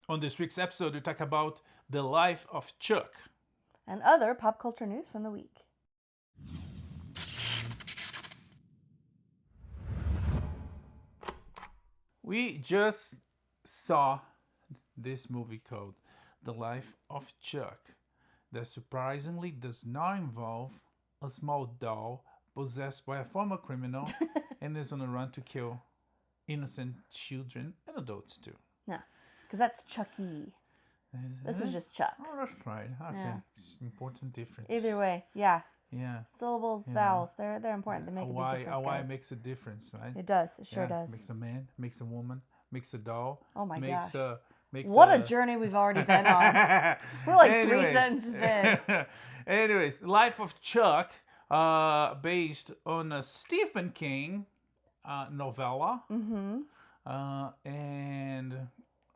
On this week's episode, we talk about the life of Chuck. And other pop culture news from the week. We just saw this movie called The Life of Chuck that surprisingly does not involve a small doll possessed by a former criminal and is on a run to kill innocent children and adults too. Yeah, because that's Chucky. This is just Chuck. Oh, that's right. Okay. Yeah. Important difference. Either way, yeah. Yeah. Syllables, vowels, they're important. They make a big difference. A Y guys. makes a difference, right? It does. It sure does. Makes a man, makes a woman, makes a doll. Oh my makes gosh. Makes what a journey we've already been on. We're like 3 sentences in. Anyways, Life of Chuck, based on a Stephen King novella. Mm-hmm. And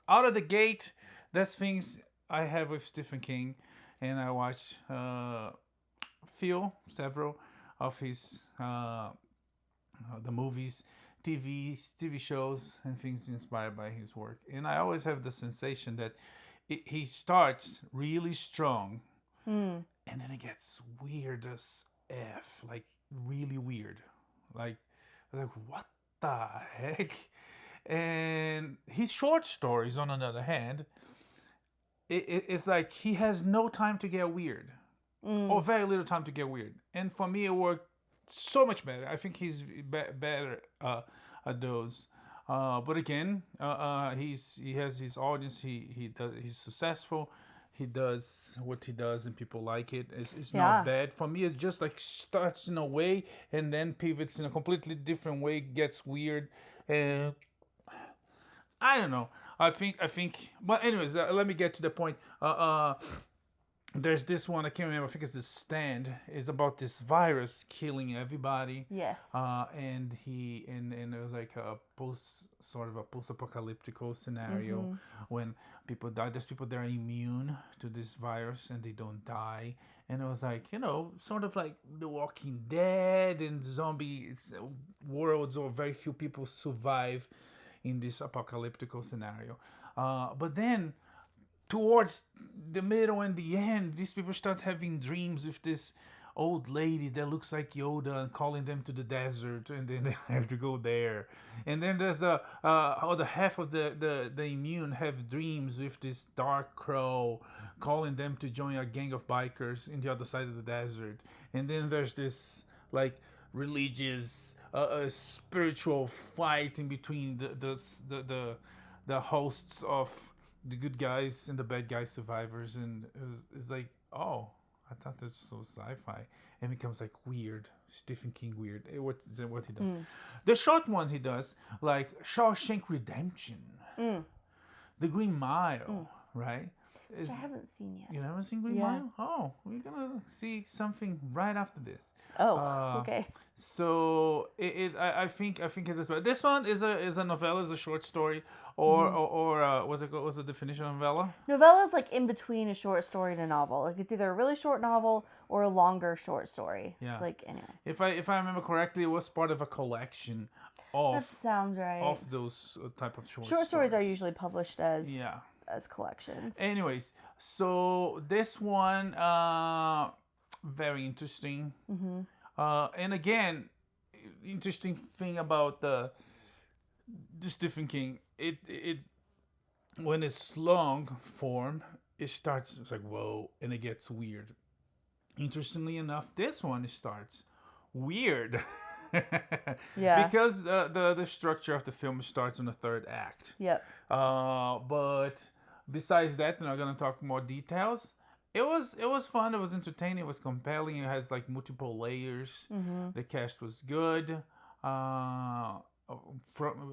out of the gate, that's things I have with Stephen King. And I watched several of his the movies, TV shows, and things inspired by his work. And I always have the sensation that he starts really strong, and then it gets weird as F, like really weird. Like what the heck? And his short stories, on the other hand, it's like he has no time to get weird. Or very little time to get weird. And for me, it worked so much better. I think he's better at those. But again, he has his audience. He's successful. He does what he does, and people like it. It's not bad. For me, it just like starts in a way and then pivots in a completely different way, gets weird, and I don't know. I think. But anyways, let me get to the point. There's this one I can't remember. I think it's The Stand. It's about this virus killing everybody. Yes. And it was like a post-apocalyptic scenario when people die. There's people that are immune to this virus and they don't die. And it was like, sort of like The Walking Dead and zombie worlds, or very few people survive in this apocalyptic scenario. But then towards the middle and the end, these people start having dreams with this old lady that looks like Yoda and calling them to the desert, and then they have to go there. And then there's the half of the immune have dreams with this dark crow calling them to join a gang of bikers in the other side of the desert. And then there's this like religious spiritual fight in between the hosts of the good guys and the bad guys survivors, and it's like, oh, I thought this was so sci-fi, and it becomes like weird, Stephen King weird. What he does. The short ones he does, like Shawshank Redemption, The Green Mile, right? Which I haven't seen yet. You haven't seen Green Mile? Oh, we're gonna see something right after this. Oh, okay. So I think it is. This one is a novella, is a short story, or what's the definition of novella? Novella is like in between a short story and a novel. Like it's either a really short novel or a longer short story. Yeah. It's like anyway. If I remember correctly, it was part of a collection of. That sounds right. Of those type of short stories are usually published as collections. Anyways, so this one very interesting. And again, interesting thing about the Stephen King, it when it's long form, it starts, it's like whoa, and it gets weird. Interestingly enough, this one starts weird. Yeah. Because the structure of the film starts in the third act. Yep. But besides that, and I'm gonna talk more details. It was fun. It was entertaining. It was compelling. It has like multiple layers. The cast was good. From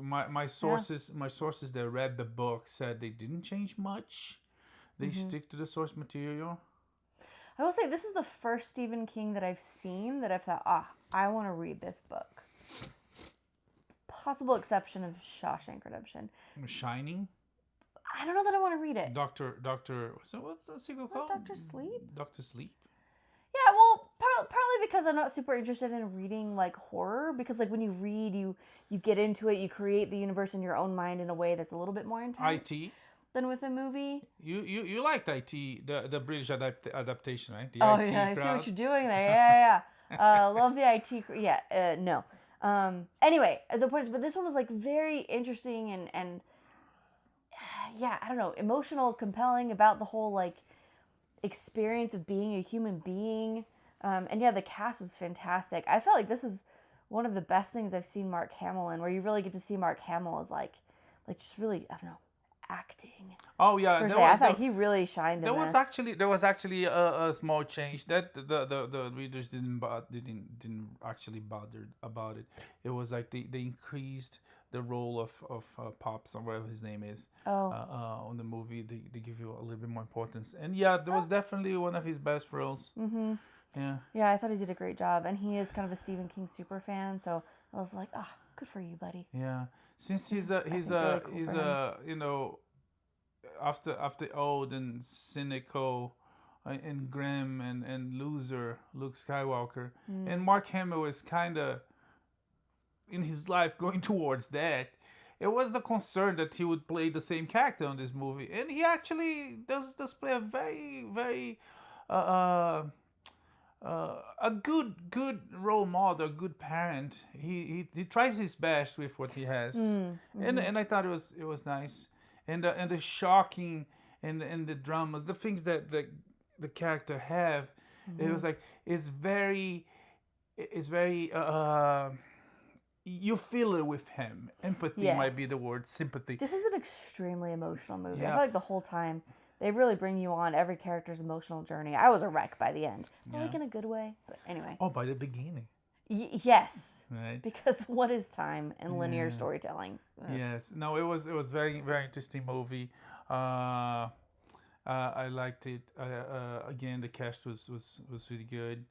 my sources that read the book said they didn't change much. They stick to the source material. I will say this is the first Stephen King that I've seen that I've thought, I want to read this book. Possible exception of Shawshank Redemption. Shining. I don't know that I want to read it. Doctor, what's the sequel called? Doctor Sleep? Doctor Sleep? Yeah, well, partly because I'm not super interested in reading, like, horror. Because, like, when you read, you get into it, you create the universe in your own mind in a way that's a little bit more intense. IT? than with a movie. You liked IT, the British adaptation, right? The Oh IT yeah, I see crowd. what you're doing there. Yeah. Love the IT. Yeah. No. Anyway, the point is, but this one was like very interesting and yeah, I don't know, emotional, compelling about the whole like experience of being a human being. And yeah, the cast was fantastic. I felt like this is one of the best things I've seen Mark Hamill in, where you really get to see Mark Hamill as like just really, I don't know, acting. Oh yeah, I thought he really shined in there this. There was actually a small change that the readers didn't actually bother about it. It was like they increased the role of Pops, or whatever his name is, on the movie. They give you a little bit more importance, and yeah, there was definitely one of his best roles. Mm-hmm. Yeah, I thought he did a great job, and he is kind of a Stephen King super fan, so I was like, good for you, buddy. Yeah, since he's a you know, after old and cynical and grim and loser Luke Skywalker, and Mark Hamill is kind of in his life going towards that. It was a concern that he would play the same character in this movie, and he actually does play a very a good role model, a good parent. He tries his best with what he has, and I thought it was nice, and the shocking and the dramas, the things that the character have, it was like it's very you feel it with him. Empathy might be the word. Sympathy. This is an extremely emotional movie. Yeah. I feel like the whole time they really bring you on every character's emotional journey. I was a wreck by the end. But like in a good way. But anyway. Oh, by the beginning. Yes. Right. Because what is time in linear storytelling? Yes. No, it was very interesting movie. I liked it. Again, the cast was really good.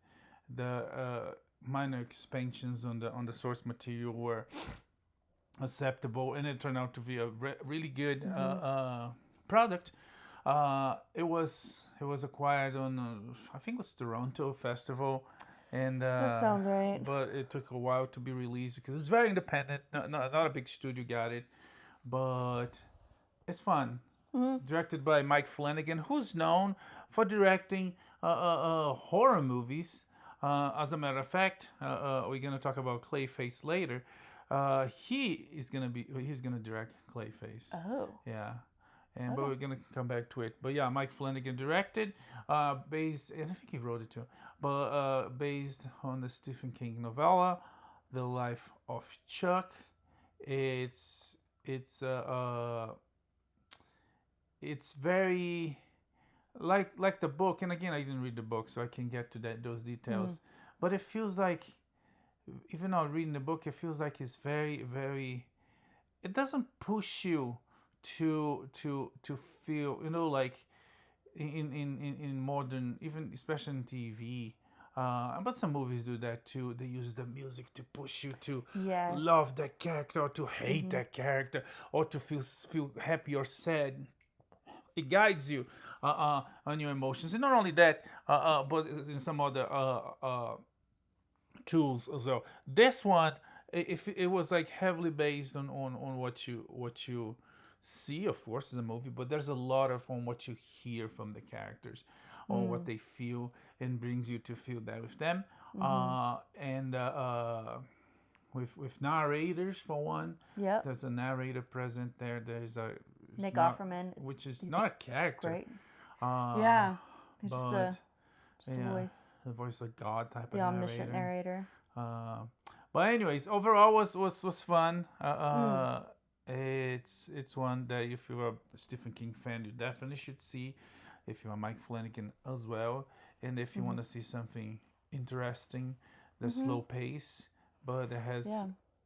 The minor expansions on the source material were acceptable, and it turned out to be a really good product. It was acquired on I think it was Toronto Festival, and that sounds right. But it took a while to be released because it's very independent. Not a big studio got it, but it's fun. Directed by Mike Flanagan, who's known for directing horror movies. As a matter of fact, we're gonna talk about Clayface later. He's gonna direct Clayface. Oh. Yeah. But we're gonna come back to it. But yeah, Mike Flanagan directed, based, and I think he wrote it too. But based on the Stephen King novella, The Life of Chuck. It's very like the book, and again, I didn't read the book, so I can get to those details. But it feels like, even though reading the book, it feels like it's very. It doesn't push you to feel, like in modern, even especially in TV. But some movies do that too. They use the music to push you to love that character, or to hate that character, or to feel happy or sad. It guides you on your emotions, and not only that, but in some other tools as well. This one, if it was like heavily based on what you see, of course, as a movie, but there's a lot of on what you hear from the characters, on what they feel, and brings you to feel that with them, and with narrators for one. Yep. There's a narrator present there. There's a Nick Offerman, which is not a character. Great. He's just a voice. The voice of God type of narrator. The omniscient narrator. But anyways, overall was fun. It's one that if you're a Stephen King fan, you definitely should see. If you're a Mike Flanagan as well, and if you want to see something interesting, the slow pace, but it has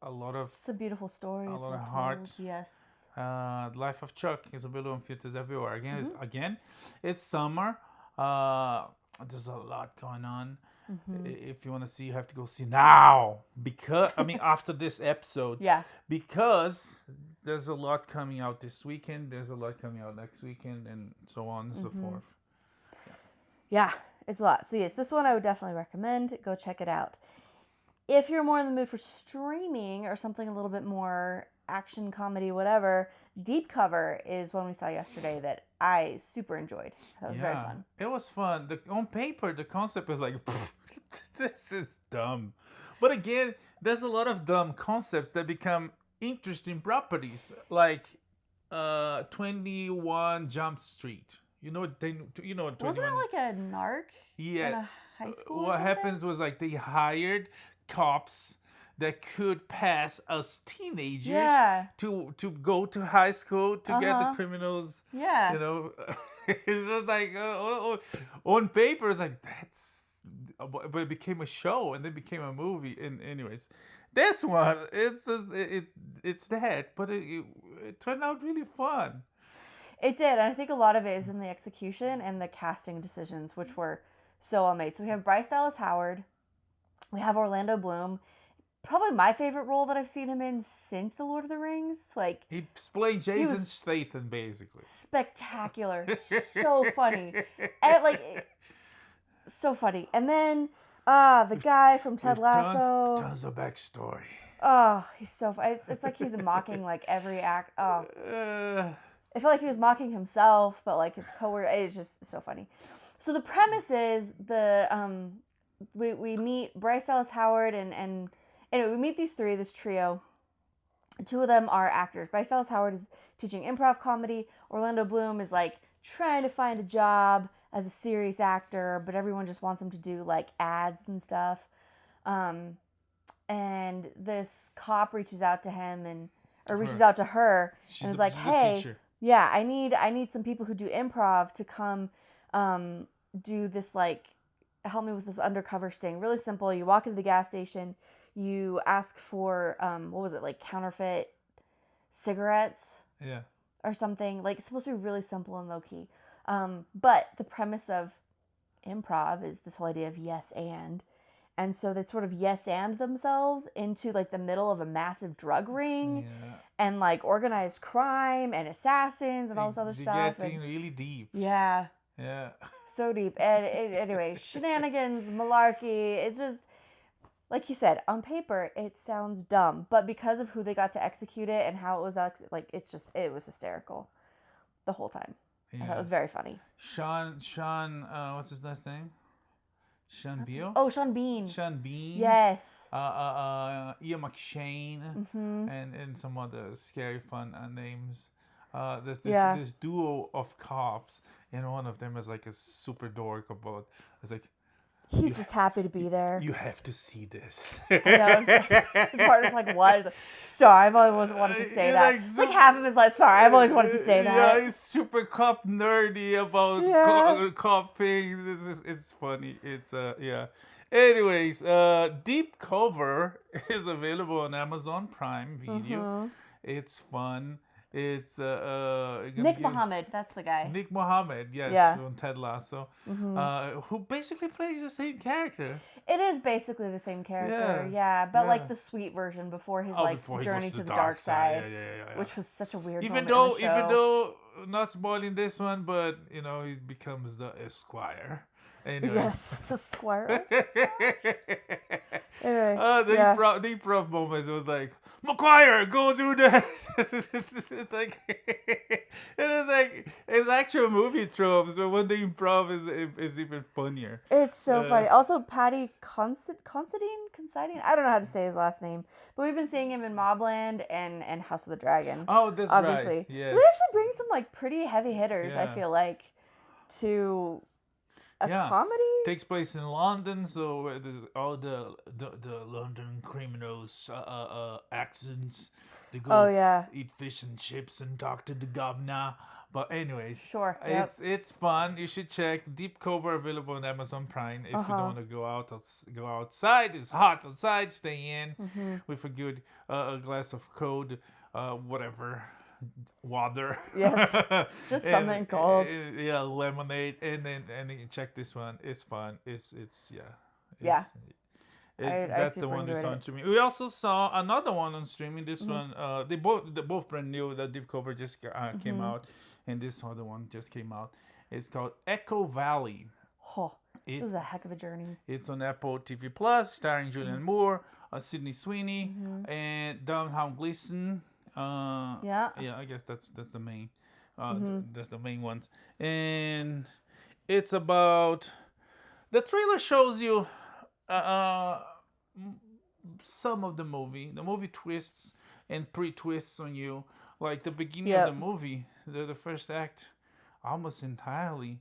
a lot of. It's a beautiful story. A lot of heart. Yes. The Life of Chuck is available in theaters everywhere. Again, it's summer. There's a lot going on. If you want to see, you have to go see now, because after this episode. Yeah. Because there's a lot coming out this weekend. There's a lot coming out next weekend, and so on and so forth. Yeah, it's a lot. So yes, this one I would definitely recommend. Go check it out. If you're more in the mood for streaming or something a little bit more action, comedy, whatever, Deep Cover is one we saw yesterday that I super enjoyed. That was very fun. It was fun. On paper, the concept is like, this is dumb. But again, there's a lot of dumb concepts that become interesting properties, like 21 Jump Street. Wasn't it like a narc in a high school? What happens was like they hired cops that could pass as teenagers to go to high school to get the criminals. Yeah. It's just like on paper it's like but it became a show and then became a movie. And anyways, this one it's that, but it turned out really fun. It did, and I think a lot of it is in the execution and the casting decisions, which were so well made. So we have Bryce Dallas Howard, we have Orlando Bloom. Probably my favorite role that I've seen him in since The Lord of the Rings. Like, he played Jason Statham, basically. Spectacular. So funny. And so funny. And then the guy from Ted Lasso. Tons of backstory. Oh, he's so funny. It's like he's mocking like every act. Oh. I feel like he was mocking himself, but like his coworker. It's just so funny. So the premise is we meet Bryce Dallas Howard and anyway, we meet this trio. Two of them are actors. Bryce Dallas Howard is teaching improv comedy. Orlando Bloom is like trying to find a job as a serious actor, but everyone just wants him to do like ads and stuff. And this cop reaches out to him reaches out to her and is like, "Hey, yeah, I need some people who do improv to come do this, like, help me with this undercover sting. Really simple. You walk into the gas station, you ask for like counterfeit cigarettes, or something. Like, it's supposed to be really simple and low key. But the premise of improv is this whole idea of yes and so they sort of yes and themselves into like the middle of a massive drug ring and like organized crime and assassins and all this other stuff. Getting really deep. Yeah. Yeah. So deep. And anyway, shenanigans, malarkey. It's just, like you said, on paper, it sounds dumb. But because of who they got to execute it and how it was, like, it was hysterical the whole time. Yeah. I thought it was very funny. Sean, what's his last name? Sean Bean. Oh, Sean Bean. Sean Bean. Yes. Ian McShane. And some other scary fun names. There's this duo of cops, and one of them is like a super dork about. It's like he's just happy to be there. You have to see this. I know. His partner's like, "What?" He's like, "Sorry, I've always wanted to say that." Like half of his like, "Sorry, I've always wanted to say that." Yeah, he's super cop nerdy about cop things. It's funny. It's Anyways, Deep Cover is available on Amazon Prime Video. It's fun. It's Nick Mohammed, that's the guy. Nick Mohammed, yes, from Ted Lasso, who basically plays the same character. It is basically the same character, but like the sweet version before his journey to the dark side, which was such a weird. Even though not spoiling this one, but he becomes the Esquire. Anyway. Yes, the Squire. Anyway, the improv moments was like, McGuire, go do that. it's actual movie tropes, but when the improv is even funnier. It's so funny. Also, Patty Considine. I don't know how to say his last name, but we've been seeing him in Mobland and House of the Dragon. Oh, that's obviously. Right. Yes. So they actually bring some like pretty heavy hitters. I feel like to a comedy. Takes place in London, so all the London criminals accents. They go eat fish and chips and talk to the governor. But anyways, sure, it's fun. You should check Deep Cover, available on Amazon Prime. If you don't want to go outside, it's hot outside. Stay in with a good glass of cold, whatever. Water. Yes. Just something cold. Lemonade. And you check this one. It's fun. That's the one we saw on streaming. We also saw another one on streaming. This one, they're both brand new. The Deep Cover just came out, and this other one just came out. It's called Echo Valley. Oh, it was a heck of a journey. It's on Apple TV Plus, starring Julianne Moore, Sydney Sweeney, and Domnhall Gleason. Yeah. Yeah, I guess that's the main. That's the main ones, and it's about the trailer shows you some of the movie. The movie twists and pre-twists on you. Like the beginning of the Yep. movie, the first act, almost entirely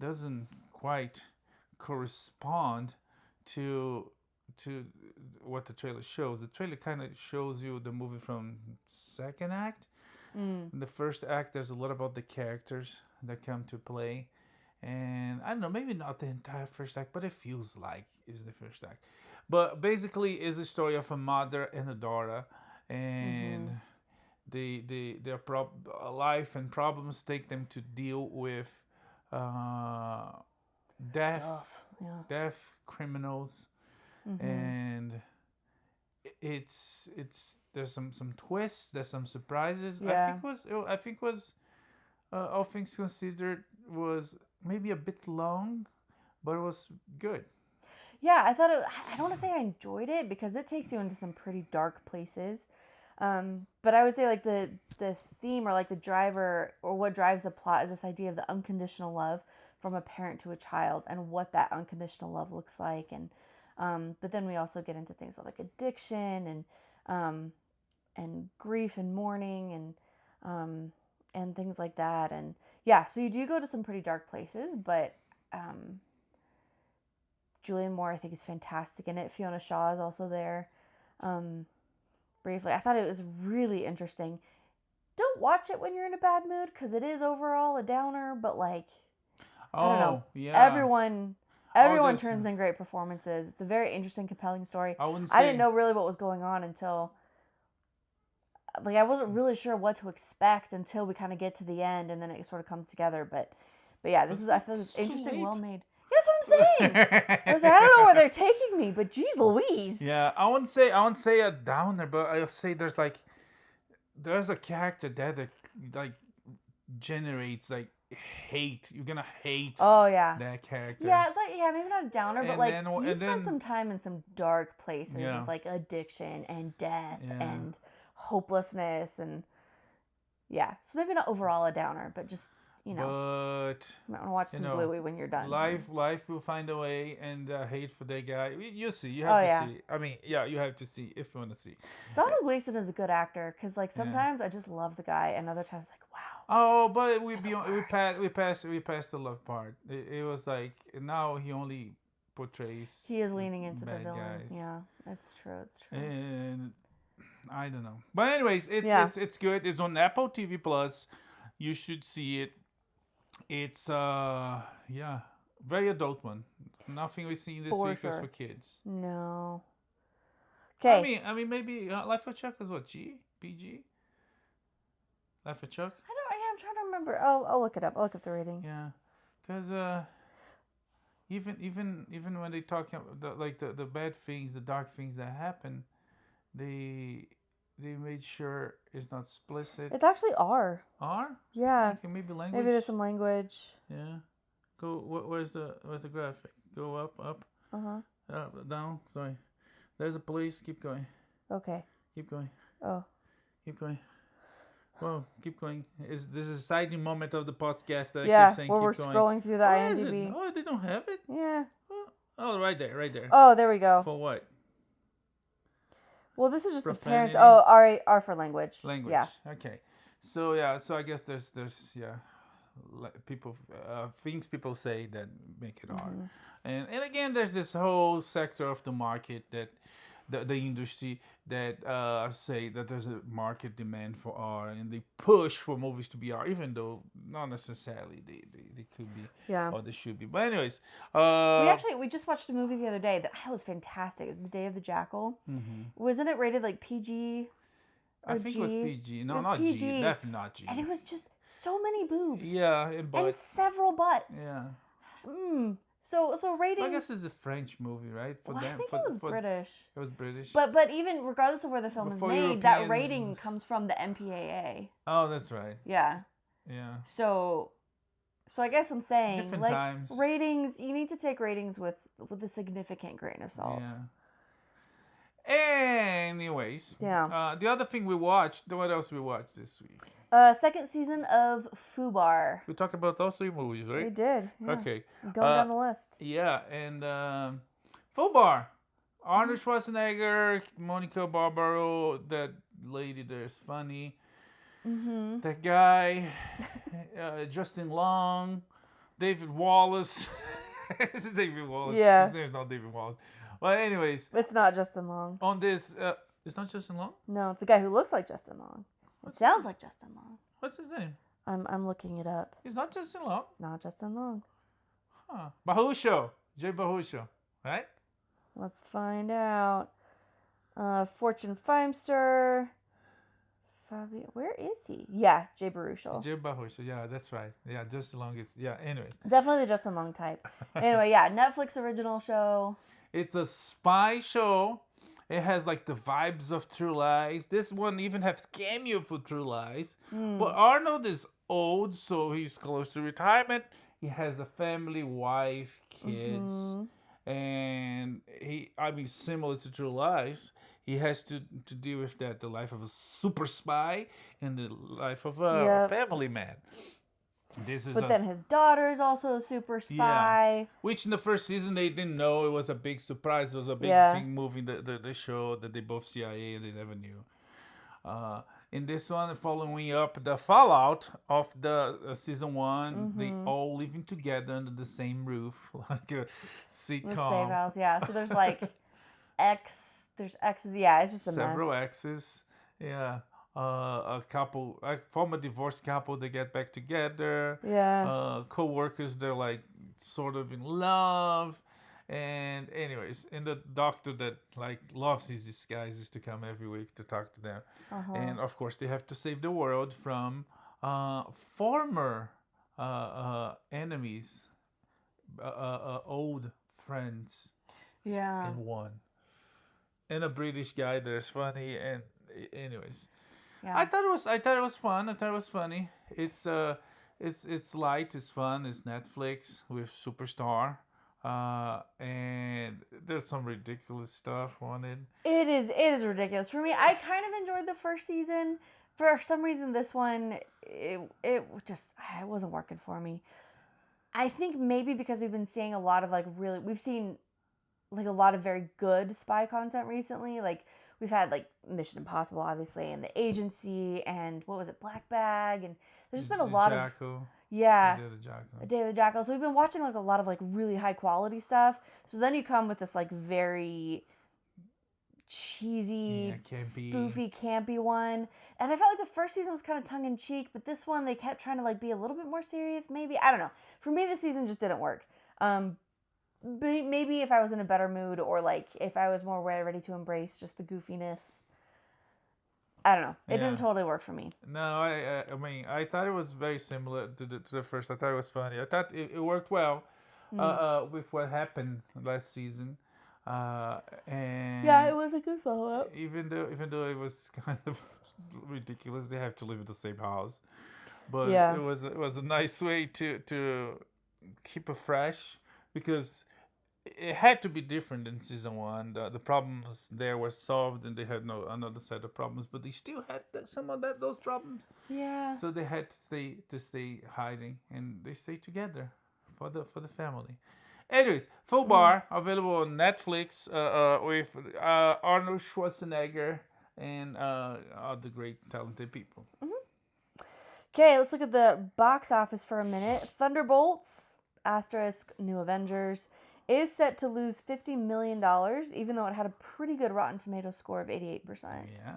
doesn't quite correspond to what the trailer shows. The trailer kind of shows you the movie from second act. In the first act, there's a lot about the characters that come to play, and I don't know, maybe not the entire first act, but it feels like it's the first act. But basically, it's a story of a mother and a daughter, and their life and problems take them to deal with deaf Stuff. Yeah. deaf criminals, and it's there's some twists, there's some surprises. Yeah. I think was all things considered was maybe a bit long, but it was good. Yeah, I thought it. I don't want to say I enjoyed it because it takes you into some pretty dark places. But I would say like the theme or like the driver or what drives the plot is this idea of the unconditional love from a parent to a child and what that unconditional love looks like. And but then we also get into things like addiction and grief and mourning and things like that. And yeah, so you do go to some pretty dark places, but Julianne Moore I think is fantastic in it. Fiona Shaw is also there. Briefly, I thought it was really interesting. Don't watch it when you're in a bad mood because it is overall a downer, but like I don't know. Yeah. Everyone turns in great performances. It's a very interesting, compelling story. I didn't know really what was going on until like I wasn't really sure what to expect until we kind of get to the end and then it sort of comes together. But yeah, I thought it's interesting, well made. That's what I'm saying. I was like, I don't know where they're taking me, but geez Louise. Yeah, I wouldn't say a downer, but I'll say there's a character there that like generates like hate. You're gonna hate. Oh yeah. That character. Yeah, it's like maybe not a downer, but like you spent some time in some dark places with like addiction and death and hopelessness and yeah. So maybe not overall a downer, but just. You know, but you might want to watch some Bluey when you're done. Life will find a way, and hate for that guy. You see, you have to see. I mean, yeah, you have to see if you want to see. Donald Gleason is a good actor because, like, sometimes I just love the guy, and other times, like, wow. Oh, but we passed the love part. It was like now he only portrays. He is leaning into the villain. Guys. Yeah, that's true. It's true. And I don't know, but anyways, it's good. It's on Apple TV Plus. You should see it. It's very adult one. Nothing we see this week is for kids. No. Okay. I mean maybe Life of Chuck is what, PG? Life of Chuck? I'm trying to remember. I'll look it up. I'll look up the rating. Yeah, because even when they talk about the bad things, the dark things that happen, they made sure it's not explicit. It's actually R. R? Yeah. Okay, maybe language. Maybe there's some language. Yeah. Go. Where's the graphic? Go up. Down. Sorry. There's a police. Keep going. Okay. Keep going. Oh. Keep going. Well, keep going. This is a exciting moment of the podcast that I keep saying where keep we're going. scrolling through the IMDb. Oh, they don't have it? Yeah. Oh, right there. Oh, there we go. For what? Well, this is just Profanity. the parents. Oh, R for language. Language. Yeah. Okay. So yeah. So I guess there's people things people say that make it R, and again there's this whole sector of the market that the industry that say that there's a market demand for R and they push for movies to be R, even though not necessarily they could be or they should be. But anyways, we just watched a movie the other day that was fantastic. It's The Day of the Jackal. Wasn't it rated like PG? I think G? it was PG. No, not PG. G. Definitely not G. And it was just so many boobs. Yeah, and several butts. Yeah. So ratings. I guess it's a French movie, right? For them, I think it was British. It was British. But even regardless of where the film is made, that rating comes from the MPAA. Oh, that's right. Yeah. Yeah. So I guess I'm saying different times. Ratings. You need to take ratings with a significant grain of salt. Yeah. Anyways, Yeah. the other thing we watched. What else we watched this week? Second season of Fubar. We talked about all 3 movies, right? We did. Yeah. Okay. Going down the list. Yeah, and Fubar. Arnold Schwarzenegger, Monica Barbaro, that lady there's funny. Mm-hmm. That guy, Justin Long, David Wallace. It's David Wallace. Yeah. His name's not David Wallace. Well, anyways, It's not Justin Long. on this, it's not Justin Long? No, it's a guy who looks like Justin Long. It sounds like Justin Long. What's his name? I'm looking it up. It's not Justin Long. It's not Justin Long. Huh. Bahusho. Jay Bahusho. Right? Let's find out. Fortune Feimster. Fabio, where is he? Yeah, Jay Baruchel. Jay Bahusho. Yeah, that's right. Yeah, Justin Long is. Yeah, anyways. Definitely the Justin Long type. Anyway, yeah, Netflix original show. It's a spy show. It has like the vibes of True Lies. This one even has cameo for True Lies. But Arnold is old, so he's close to retirement. He has a family, wife, kids. And similar to True Lies, he has to deal with that, the life of a super spy and the life of a family man. But then his daughter is also a super spy. Yeah. Which in the first season they didn't know. It was a big surprise. It was a big thing moving the show that they both CIA and they never knew. In this one, following up the fallout of the season 1, they all living together under the same roof, like a sitcom. The same house, yeah. So there's like there's exes. Yeah, it's just a several mess. exes. Yeah. A couple, a former divorced couple, they get back together. Yeah. Co-workers, they're like sort of in love. And anyways, and the doctor that like loves his disguises to come every week to talk to them. And of course, they have to save the world from former enemies, old friends. Yeah. And one. And a British guy that's funny. And anyways. Yeah. I thought it was fun. I thought it was funny. It's light. It's fun. It's Netflix with Superstar, and there's some ridiculous stuff on it. It is ridiculous for me. I kind of enjoyed the first season. For some reason, this one it wasn't working for me. I think maybe because we've been seeing a lot of we've seen like a lot of very good spy content recently. Like we've had like Mission Impossible, obviously, and The Agency, and what was it, Black Bag, and there's just been a lot of A Day of the Jackal. So we've been watching like a lot of like really high quality stuff. So then you come with this like very cheesy, spoofy, campy one. And I felt like the first season was kind of tongue in cheek, but this one they kept trying to like be a little bit more serious. Maybe, I don't know. For me, this season just didn't work. Maybe if I was in a better mood, or like if I was more ready to embrace just the goofiness. I don't know. It didn't totally work for me. No, I mean, I thought it was very similar to the first. I thought it was funny. I thought it worked well with what happened last season. And yeah, it was a good follow-up. Even though it was kind of ridiculous, they have to live in the same house. But it was a nice way to keep it fresh, because it had to be different than season 1. The problems there were solved, and they had another set of problems, but they still had some of those problems. Yeah. So they had to stay hiding, and they stayed together for the family. Anyways, Fubar available on Netflix with Arnold Schwarzenegger and other great talented people. Okay, let's look at the box office for a minute. Thunderbolts * New Avengers is set to lose $50 million, even though it had a pretty good Rotten Tomatoes score of 88%. Yeah.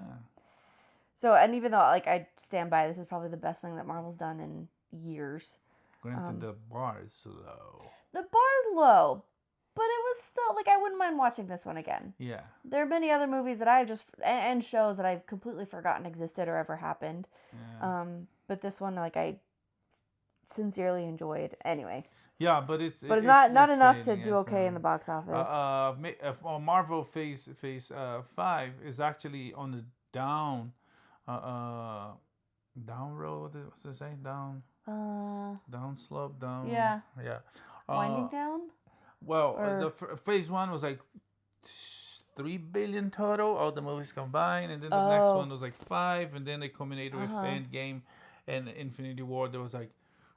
So, and even though like I stand by, this is probably the best thing that Marvel's done in years. Granted, the bar is low. The bar's low, but it was still like I wouldn't mind watching this one again. Yeah. There are many other movies that I've and shows that I've completely forgotten existed or ever happened. Yeah. But this one, like, I sincerely enjoyed. Anyway. Yeah, but it's not enough to do okay in the box office. Marvel Phase 5 is actually on the down road. What's it say? Down slope. Down. Yeah. Yeah. Winding down. Well, the Phase 1 was like 3 billion total, all the movies combined, and then the next one was like 5, and then they culminated with Endgame and Infinity War. There was like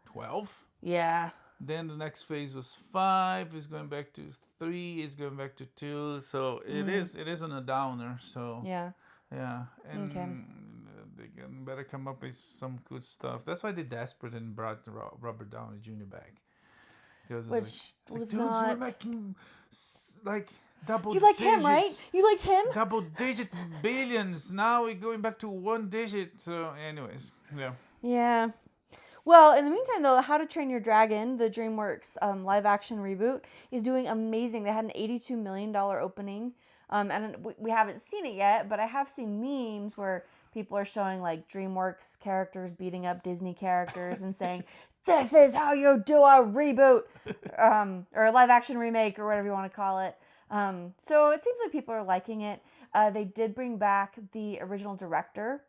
12. Yeah. Then the next phase was 5. It's going back to 3. It's going back to 2. So it is on a downer. So yeah, and Okay. they better come up with some good stuff. That's why they're desperate and brought Robert Downey Jr. back. Because Which was dudes, we're making like double. You liked digits, him, right? You liked him. Double-digit billions. Now we're going back to 1 digit. So, anyways, yeah. Yeah. Well, in the meantime, though, How to Train Your Dragon, the DreamWorks live-action reboot, is doing amazing. They had an $82 million opening, and we haven't seen it yet, but I have seen memes where people are showing, like, DreamWorks characters beating up Disney characters and saying, this is how you do a reboot, or a live-action remake, or whatever you want to call it. So it seems like people are liking it. They did bring back the original director,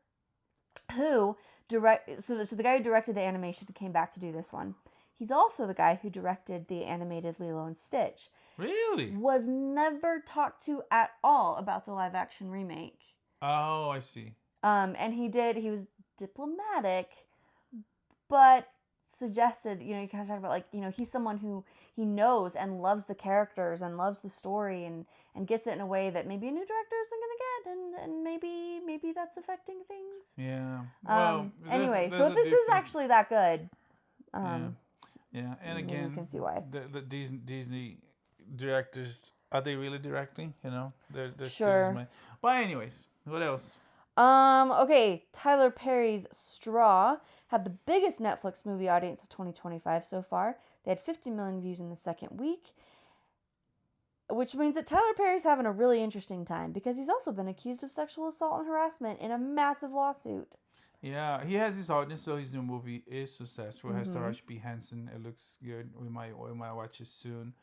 who... So the guy who directed the animation came back to do this one. He's also the guy who directed the animated Lilo and Stitch. Really? Was never talked to at all about the live action remake. Oh, I see. And he was diplomatic, but suggested, you kind of talk about, like, he's someone who he knows and loves the characters and loves the story and gets it in a way that maybe a new director isn't going to get, and maybe that's affecting things. Yeah. Well, anyway, so if this is actually that good, yeah, and again, you can see why. The Disney directors, are they really directing? They're sure. But anyways, what else? Okay, Tyler Perry's Straw had the biggest Netflix movie audience of 2025 so far. They had 50 million views in the second week, which means that Tyler Perry's having a really interesting time because he's also been accused of sexual assault and harassment in a massive lawsuit. Yeah, he has his audience, so his new movie is successful. It has Taraji P. Henson. It looks good. We might watch it soon.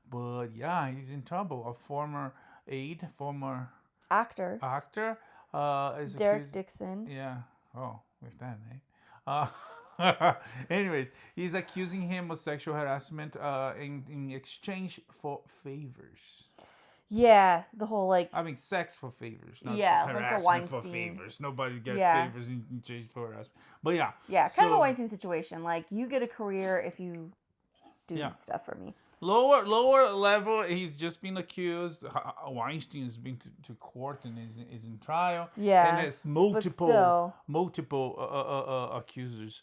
But yeah, he's in trouble. A former actor, is Derek accused. Dixon. Yeah. Oh, with that name. Anyways, he's accusing him of sexual harassment in exchange for favors. Yeah, the whole sex for favors, not harassment like a Weinstein. For favors. Nobody gets favors in exchange for harassment. But yeah. Yeah, kind of a Weinstein situation. Like, you get a career if you do stuff for me. Lower level, he's just been accused. Weinstein has been to court and is in trial. Yeah, and there's multiple accusers.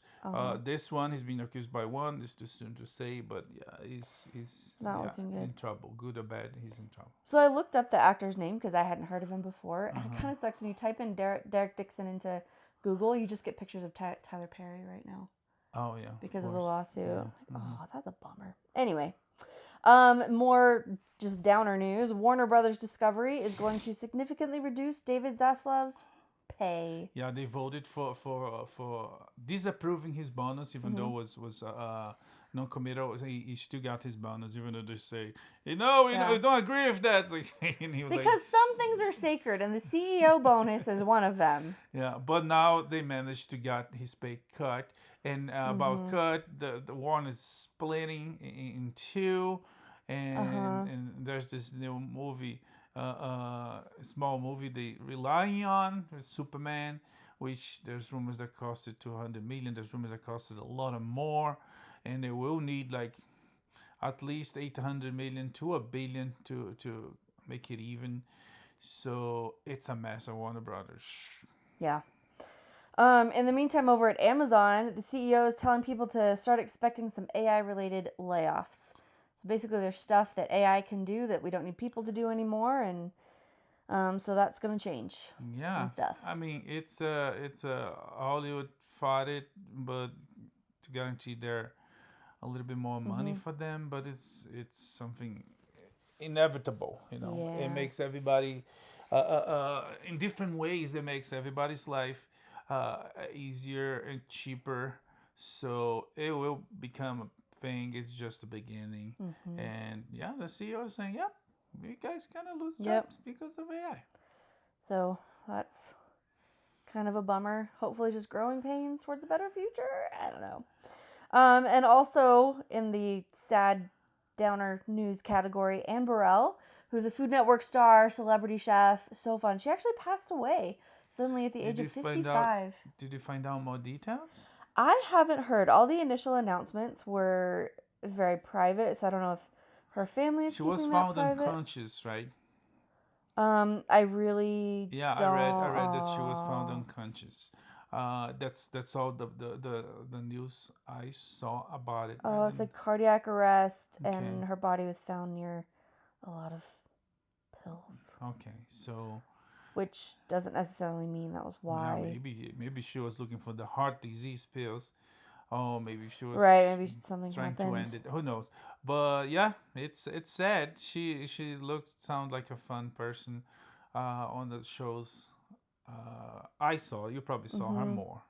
This one, he's been accused by one. It's too soon to say, but yeah, he's not looking good. In trouble, good or bad, he's in trouble. So I looked up the actor's name because I hadn't heard of him before, and it kind of sucks when you type in Derek Dixon into Google, you just get pictures of Tyler Perry right now. Oh yeah, because of the lawsuit. Yeah. Oh, that's a bummer. Anyway. More just downer news. Warner Brothers Discovery is going to significantly reduce David Zaslav's pay. Yeah, they voted for disapproving his bonus, even though was non-committal. He still got his bonus, even though they say, we don't agree with that. It's like, and he was because some things are sacred, and the CEO bonus is one of them. Yeah, but now they managed to get his pay cut. And about cut, the one is splitting in two, and there's this new movie, small movie they relying on with Superman, which there's rumors that costed $200 million. There's rumors that costed a lot more, and they will need like at least $800 million to $1 billion to make it even. So it's a mess at Warner Brothers. Yeah. In the meantime, over at Amazon, the CEO is telling people to start expecting some AI-related layoffs. So basically, there's stuff that AI can do that we don't need people to do anymore, and so that's going to change some stuff. I mean, it's a Hollywood fought it, but to guarantee there a little bit more money for them, but it's something inevitable, Yeah. It makes everybody in different ways. It makes everybody's life easier and cheaper, so it will become a thing. It's just the beginning, and the CEO is saying, "Yep, you guys gonna lose jobs because of AI." So that's kind of a bummer. Hopefully, just growing pains towards a better future. I don't know. And also in the sad downer news category, Anne Burrell, who's a Food Network star, celebrity chef. So fun. She actually passed away suddenly at the age of 55. Did you find out more details? I haven't heard. All the initial announcements were very private, so I don't know if her family is keeping that private. She was found unconscious, right? I really I read that she was found unconscious. That's all the news I saw about it. Oh, it's like cardiac arrest, and her body was found near a lot of pills. Okay, so. Which doesn't necessarily mean that was why. Yeah, maybe she was looking for the heart disease pills. Oh, maybe she was maybe something trying happened. to end it. Who knows? But yeah, it's sad. She sounded like a fun person on the shows I saw. You probably saw her more.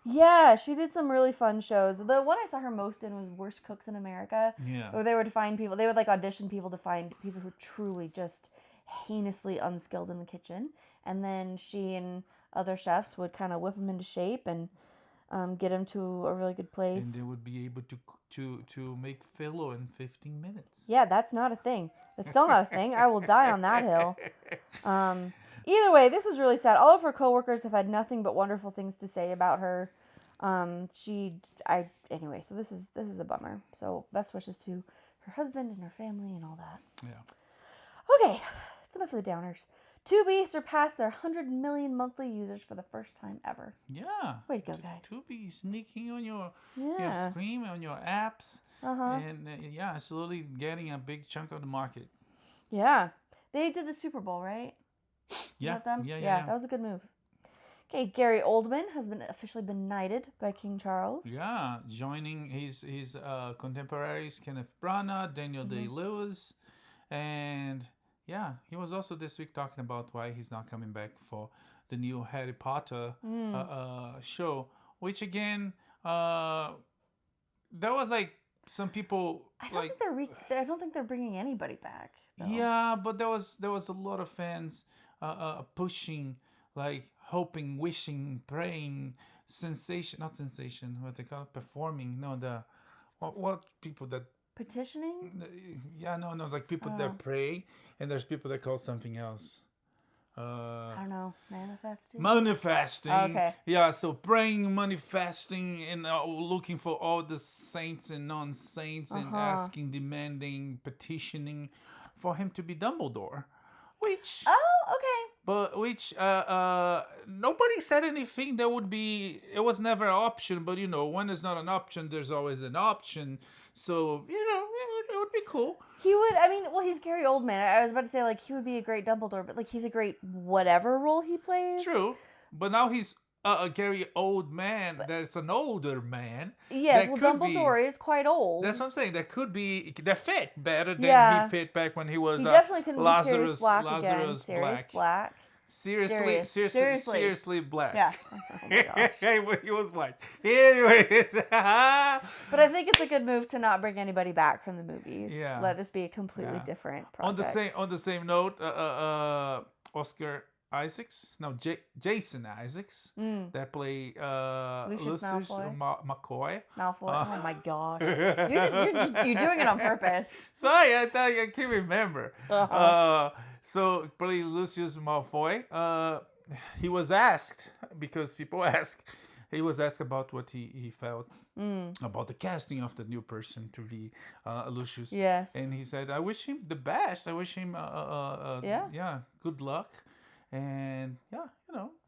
Yeah, she did some really fun shows. The one I saw her most in was Worst Cooks in America. Yeah. Where they would find people. They would like audition people to find people who truly just heinously unskilled in the kitchen, and then she and other chefs would kind of whip them into shape and get them to a really good place. And they would be able to make filo in 15 minutes. Yeah, that's not a thing. That's still not a thing. I will die on that hill. Either way, this is really sad. All of her coworkers have had nothing but wonderful things to say about her. Anyway, so this is a bummer. So best wishes to her husband and her family and all that. Yeah. Okay, that's enough of the downers. Tubi surpassed their 100 million monthly users for the first time ever. Yeah. Way to go, guys. Tubi sneaking on your screen, on your apps. And slowly getting a big chunk of the market. Yeah. They did the Super Bowl, right? Yeah. Them? Yeah, that was a good move. Okay, Gary Oldman has officially been knighted by King Charles. Yeah, joining his contemporaries Kenneth Branagh, Daniel Day-Lewis, and yeah, he was also this week talking about why he's not coming back for the new Harry Potter show, which again, there was like some people I don't think they're bringing anybody back. Though. Yeah, but there was a lot of fans pushing, like hoping, wishing, praying, not sensation, what they call it, performing. No, what people that petitioning. Like people that pray, and there's people that call something else. I don't know, manifesting. Manifesting. Okay. Yeah, so praying, manifesting, and looking for all the saints and non-saints, and asking, demanding, petitioning for him to be Dumbledore, which. Oh, okay. But which nobody said anything. It was never an option. But when there's not an option, there's always an option. So it would be cool. He would. I mean, well, he's Gary Oldman. I was about to say like he would be a great Dumbledore, but like he's a great whatever role he plays. True, but now he's a Gary old man. That's an older man. Yes, well, Dumbledore is quite old. That's what I'm saying. That fit better than he fit back when he was. He definitely couldn't Lazarus be Sirius Black Lazarus again. Sirius Black. Seriously black. Yeah. Oh my gosh. He was white. Anyways. But I think it's a good move to not bring anybody back from the movies. Yeah. Let this be a completely different project. On the same note, Oscar Isaacs, Jason Isaacs, that play Lucius McCoy. Malfoy. Oh my gosh, you're doing it on purpose. Sorry, I can't remember. So play Lucius Malfoy. He was asked, because people ask, he was asked about what he felt about the casting of the new person to be Lucius. Yes. And he said, "I wish him the best. I wish him good luck." And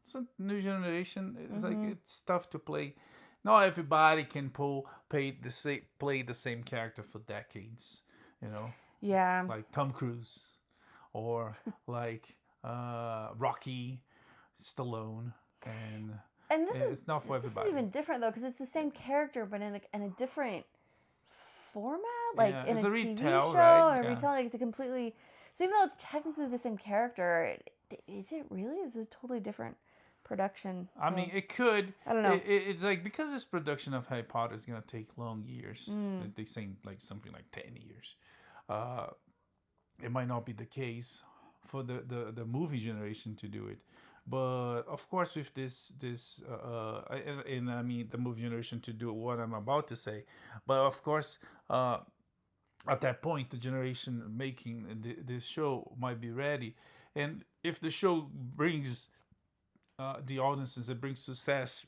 some new generation. It's like it's tough to play. Not everybody can play the same character for decades. Yeah. Like Tom Cruise, or like Rocky, Stallone, and it's not for everybody. This is even different though, because it's the same character, but in a different format, like in it's a retell, TV show, right? or a retelling. It's a completely. So even though it's technically the same character, is it really? Is it a totally different production? I mean, it could. I don't know. It's like, because this production of Harry Potter is gonna take long years. They say like something like 10 years. It might not be the case for the movie generation to do it, but of course with this and I mean the movie generation to do what I'm about to say, but of course at that point, the generation making this show might be ready, and if the show brings the audiences, it brings success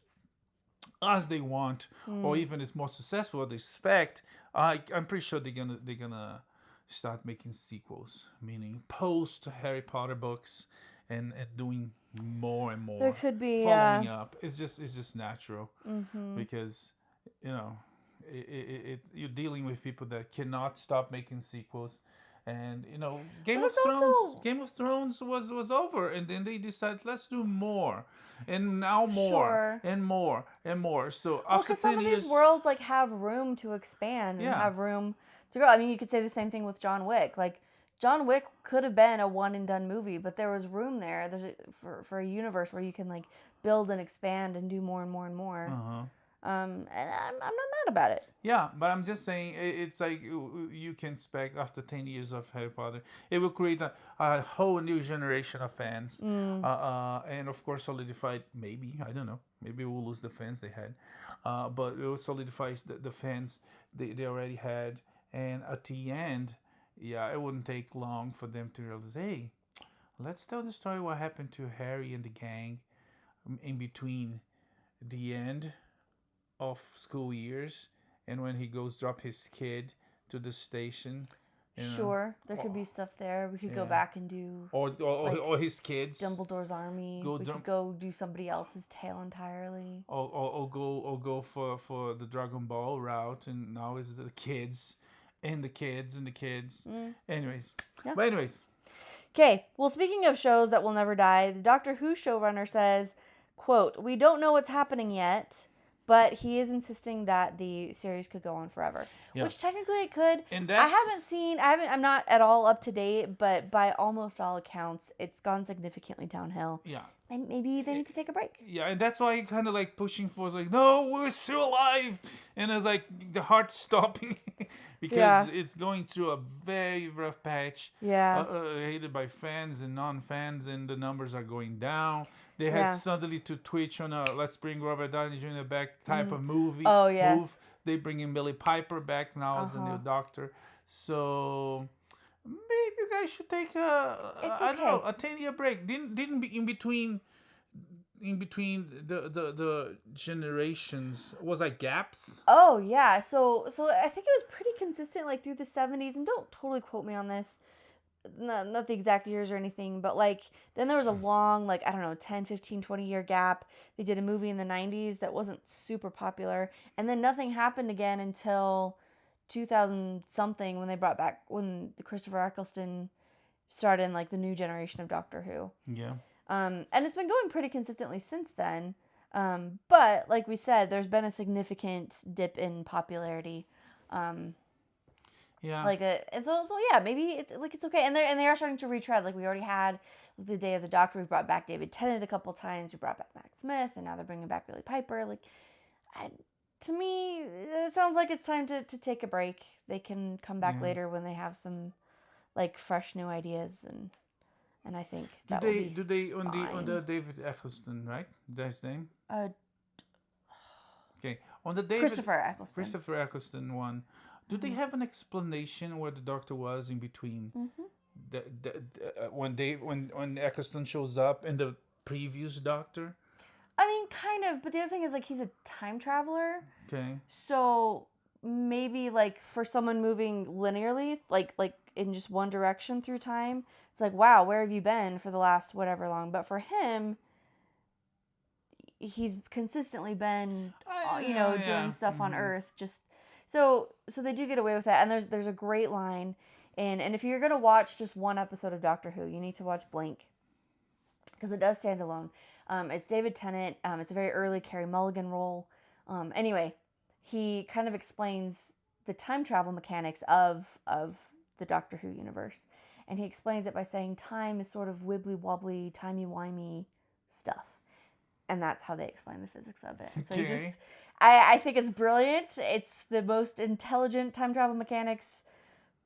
as they want, or even is more successful than they expect, I'm pretty sure they're gonna start making sequels, meaning post Harry Potter books, and doing more and more. There could be following up. It's just natural, Mm-hmm. because you're dealing with people that cannot stop making sequels. And Game But of it's Thrones. also- Game of Thrones was over, and then they decided, let's do more, and now more, Sure. and more and more. So Well, after because some 10 of years, these worlds like have room to expand and Yeah. have room to grow. I mean, you could say the same thing with John Wick. Like John Wick could have been a one and done movie, but there was room there. For a universe where you can like build and expand and do more and more and more. uh-huh. And I'm not mad about it. Yeah, but I'm just saying, it's like you can expect after 10 years of Harry Potter, it will create a whole new generation of fans. And of course solidified, maybe, I don't know, maybe we'll lose the fans they had. But it will solidify the fans they already had. And at the end, yeah, it wouldn't take long for them to realize, hey, let's tell the story what happened to Harry and the gang in between the end of school years and when he goes drop his kid to the station. Sure, there could be stuff there. We could go Yeah. back and do Or his kids. Dumbledore's army. We could go do somebody else's tale entirely. Or go for the Dragon Ball route, and now it's the kids and the kids and the kids. Anyways. Yeah. But anyways. Okay, well, speaking of shows that will never die, the Doctor Who showrunner says, quote, "We don't know what's happening yet, but he is insisting that the series could go on forever." Yeah. Which technically it could. And I'm not at all up to date, but by almost all accounts, it's gone significantly downhill. Yeah. And maybe they need to take a break. Yeah, and that's why kind of like pushing for is like, no, we're still alive, and it's like the heart stopping because it's going through a very rough patch. Yeah. Hated by fans and non-fans, and the numbers are going down. They had suddenly to twitch on a let's bring Robert Downey Jr. back type of movie. Oh, yes. Move. They bring in Billy Piper back now as the new Doctor. So maybe you guys should take I don't know, a 10-year break. Didn't be in between the generations was like gaps. Oh yeah, so I think it was pretty consistent like through the 70s, and don't totally quote me on this, not the exact years or anything, but like then there was a long, like, I don't know, 10, 15, 20-year gap. They did a movie in the 90s that wasn't super popular, and then nothing happened again until 2000 something when the Christopher Eccleston started in like the new generation of Doctor Who. Yeah. And it's been going pretty consistently since then. But like we said, there's been a significant dip in popularity. Yeah. And so yeah, maybe it's okay. And they are starting to retread. Like we already had the Day of the Doctor. We brought back David Tennant a couple times. We brought back Matt Smith, and now they're bringing back Billy Piper. To me, it sounds like it's time to take a break. They can come back later when they have some like fresh new ideas, and I think that will be do they on fine. the David Eccleston, right? That's his name. Okay, on the Christopher Eccleston one. Do they have an explanation where the Doctor was in between when Eccleston shows up and the previous Doctor? I mean, kind of, but the other thing is like he's a time traveler. Okay. So maybe like for someone moving linearly, like in just one direction through time, it's like, wow, where have you been for the last whatever long? But for him, he's consistently been, doing stuff on Earth. Just so they do get away with that. And there's a great line, and if you're gonna watch just one episode of Doctor Who, you need to watch Blink, because it does stand alone. It's David Tennant. It's a very early Carey Mulligan role. Anyway, he kind of explains the time travel mechanics of the Doctor Who universe. And he explains it by saying time is sort of wibbly-wobbly, timey-wimey stuff. And that's how they explain the physics of it. So I think it's brilliant. It's the most intelligent time travel mechanics,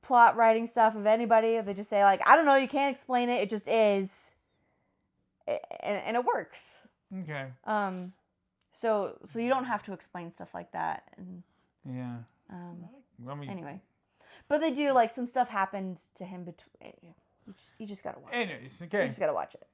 plot writing stuff of anybody. They just say, like, I don't know, you can't explain it. It just is. And it works. Okay. So you don't have to explain stuff like that. And yeah. anyway, But they do, like, some stuff happened to him between. You just gotta watch it. Anyways, okay. You just gotta watch it.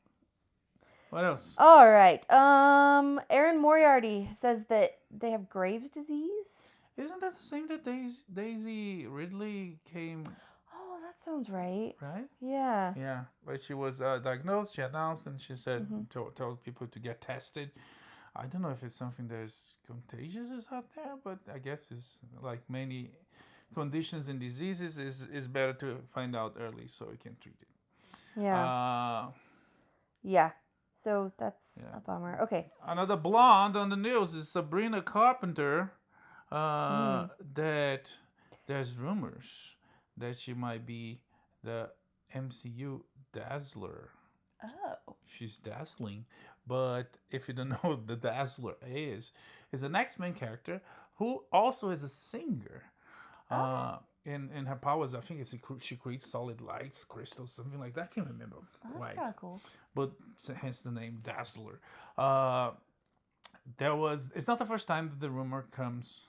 What else? All right. Aaron Moriarty says that they have Graves' disease. Isn't that the same that Daisy Ridley came? Oh, that sounds right. Right? Yeah. Yeah, but she was diagnosed. She announced, and she said, told people to get tested. I don't know if it's something that's contagious out there, but I guess it's like many conditions and diseases is better to find out early so you can treat it. Yeah. Yeah. So that's a bummer. Okay. Another blonde on the news is Sabrina Carpenter. That there's rumors that she might be the MCU Dazzler. Oh. She's dazzling. But if you don't know what the Dazzler is an X-Men character who also is a singer. In her powers, I think she creates solid lights, crystals, something like that. I can't remember. That's kind of cool. But hence the name Dazzler. It's not the first time that the rumor comes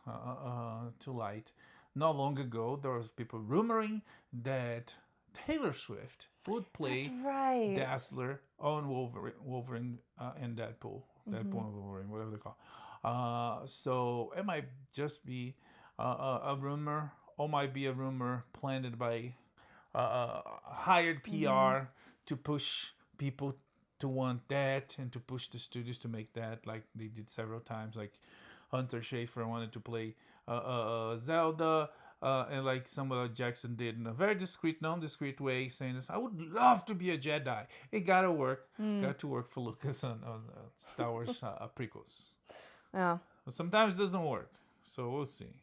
to light. Not long ago, there was people rumoring that Taylor Swift would play Dazzler on Wolverine and Deadpool. Deadpool and Wolverine, whatever they call. So it might just be a rumor, or might be a rumor planted by hired PR to push people to want that and to push the studios to make that, like they did several times. Like Hunter Schafer wanted to play Zelda, and like Samuel L. Jackson did in a very non-discreet way, saying this, I would love to be a Jedi. It gotta work. Got to work for Lucas on Star Wars prequels. Yeah. But sometimes it doesn't work. So we'll see.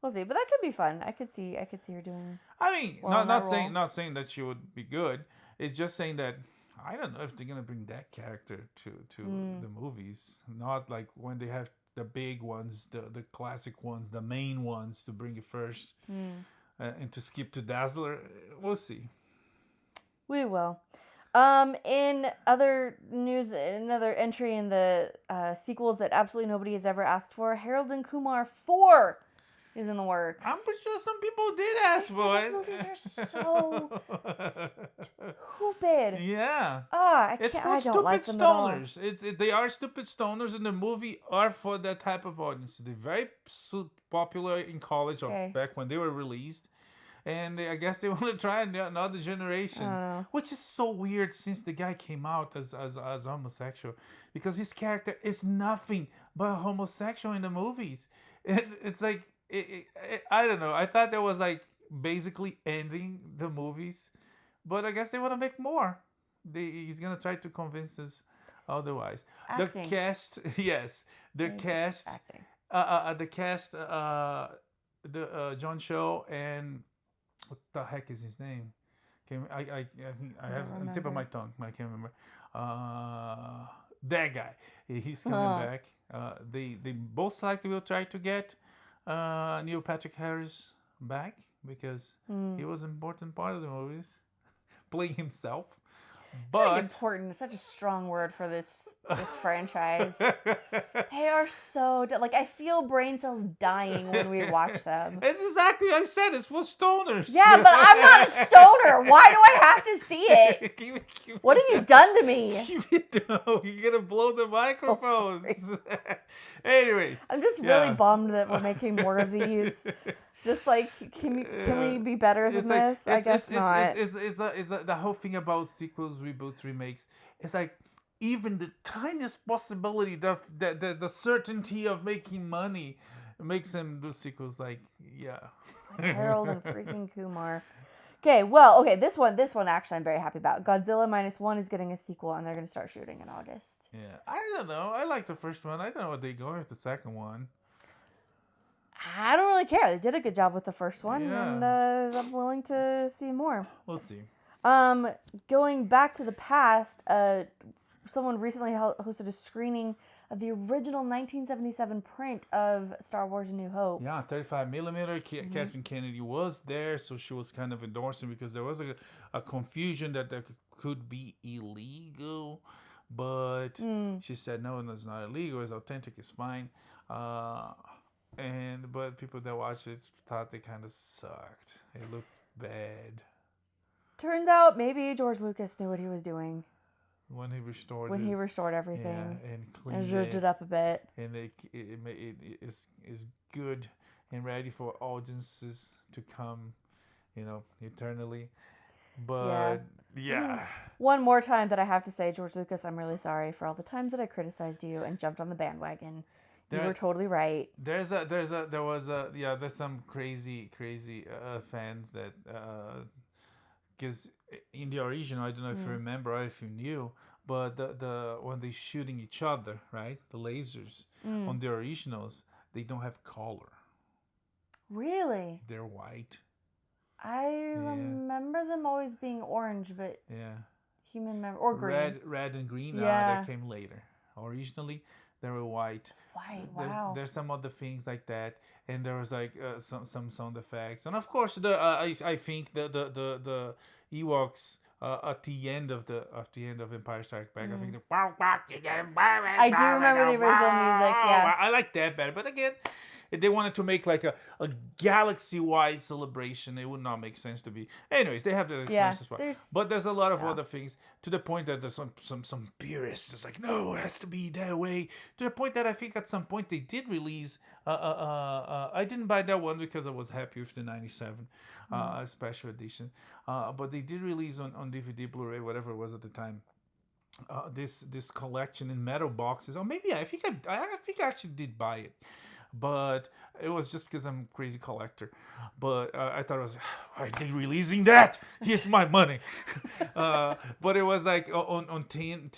We'll see. But that could be fun. I could see her doing. I mean, not saying that she would be good. It's just saying that I don't know if they're gonna bring that character to the movies. Not like when they have the big ones, the classic ones, the main ones, to bring it first, and to skip to Dazzler. We'll see. We will. In other news, another entry in the sequels that absolutely nobody has ever asked for, Harold and Kumar 4 is in the works. I'm pretty sure some people did ask for it. These movies are so stupid. Yeah. It's for stupid stoners. They are stupid stoners, and the movie are for that type of audience. They're very popular in college or back when they were released. And I guess they want to try another generation, which is so weird since the guy came out as homosexual, because his character is nothing but homosexual in the movies. And it's like, I don't know. I thought that was like basically ending the movies, but I guess they want to make more. He's gonna try to convince us otherwise. Acting. The cast, yes, the cast, John Cho and what the heck is his name? I have on the tip of my tongue. I can't remember. That guy. He's coming back. They most likely will try to get Neil Patrick Harris back, because he was an important part of the movies, playing himself. But important is such a strong word for this franchise. They are so like, I feel brain cells dying when we watch them. It's exactly what I said. It's for stoners. Yeah, but I'm not a stoner. Why do I have to see it? What have you done to me? You're gonna blow the microphones. Anyways, I'm just really bummed that we're making more of these. Just like, can we be better than this? I guess not. It's the whole thing about sequels, reboots, remakes. It's like, even the tiniest possibility, the certainty of making money makes them do sequels. Like, like Harold and freaking Kumar. Okay, this one actually I'm very happy about. Godzilla -1 is getting a sequel, and they're going to start shooting in August. Yeah, I don't know. I like the first one. I don't know what they're going with the second one. I don't really care. They did a good job with the first one, and I'm willing to see more. We'll see. Going back to the past, someone recently hosted a screening of the original 1977 print of Star Wars: A New Hope. Yeah, 35mm. Kathleen Kennedy was there, so she was kind of endorsing, because there was a confusion that could be illegal, but she said no, it's not illegal. It's authentic. It's fine. But people that watched it thought they kind of sucked. It looked bad. Turns out maybe George Lucas knew what he was doing When he restored when it. he restored everything. Yeah, and And cleaned zhuzhed it up a bit. And it is good and ready for audiences to come, eternally. But yeah. One more time that I have to say, George Lucas, I'm really sorry for all the times that I criticized you and jumped on the bandwagon. You were totally right. There's some crazy fans that because in the original, I don't know if you remember or if you knew, but the when they shooting each other, right? The lasers on the originals, they don't have color. Really? They're white. I remember them always being orange, but human memory or green. Red and green. That came later. Originally, they were white. White. So wow. There's some other things like that, and there was like some sound effects, and of course I think the Ewoks. At the end of Empire Strikes Back, I think I do remember the original music. Yeah, I like that better. But again, if they wanted to make like a galaxy-wide celebration, it would not make sense to be. Anyways, they have the expenses for. But there's a lot of other things to the point that there's some purists. It's like, no, it has to be that way. To the point that I think at some point they did release. I didn't buy that one because I was happy with the '97 special edition. But they did release on DVD, Blu-ray, whatever it was at the time. This collection in metal boxes. Or maybe I think I actually did buy it. But it was just because I'm a crazy collector. But I thought it was, why are they releasing that? Here's my money. But it was like on tin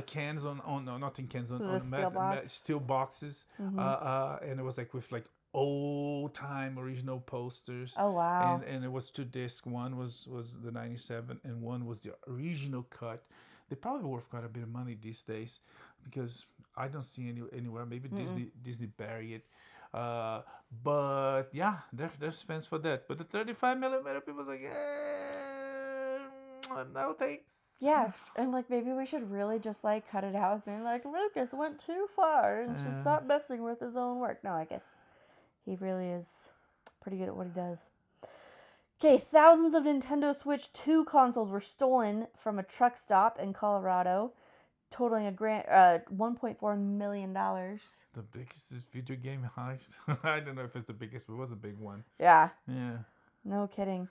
cans, not tin cans, on steel boxes. And it was like with like old time original posters. Oh wow. And it was 2 discs. One was the '97 and one was the original cut. They probably worth quite a bit of money these days because I don't see anywhere. Maybe Disney bury it. But yeah, there's fans for that. But the 35mm, people's like, no thanks. Yeah, and like maybe we should really just like cut it out with being like, Lucas went too far and should stop messing with his own work. No, I guess he really is pretty good at what he does. Okay, thousands of Nintendo Switch 2 consoles were stolen from a truck stop in Colorado, totaling a $1.4 million. The biggest video game heist? I don't know if it's the biggest, but it was a big one. Yeah. Yeah. No kidding.